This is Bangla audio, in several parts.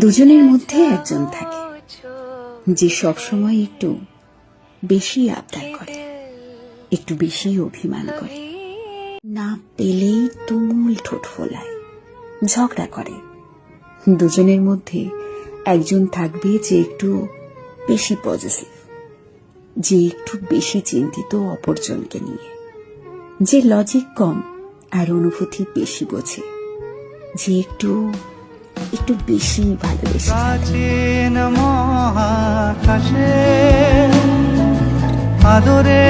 দুজনের মধ্যে একজন থাকে যে সবসময় একটু বেশি আবদার করে, একটু বেশি অভিমান করে, না পেলেই তুমুল ঠোঁট ফোলায়, ঝগড়া করে। দুজনের মধ্যে একজন থাকবে যে একটু বেশি পজিটিভ, যে একটু বেশি চিন্তিত অপরজনকে নিয়ে, যে লজিক কম আর অনুভূতি বেশি বোঝে, যে একটু একটু বেশি ভালোবেসে। প্রাচীন মহাকাশে আদরে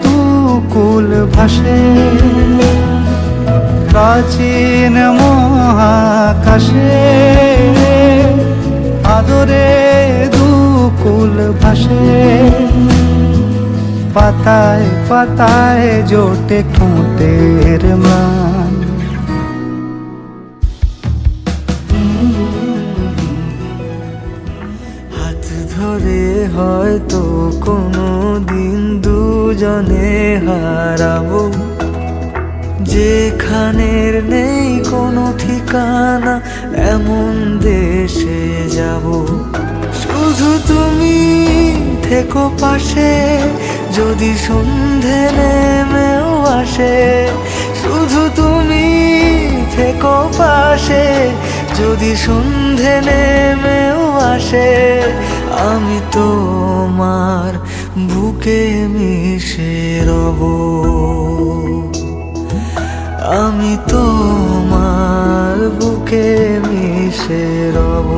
দুকুল ভাসে, প্রাচীন মহাকাশে আদরে দুকুল ভাসে, পাতায় পাতায় জোটে ঠোঁটের মান। হাত ধরে হয়তো কোনো দিন দুজনে হারাবো, যেখানের নেই কোনো ঠিকানা এমন দেশে যাব। শুধু তুমি থেকো পাশে যদি সন্ধে নেমেও আসে, শুধু তুমি থেকো পাশে যদি সন্ধে নেমেও আসে, আমি তোমার বুকে মিশে রব, আমি তোমার বুকে মিশে রব।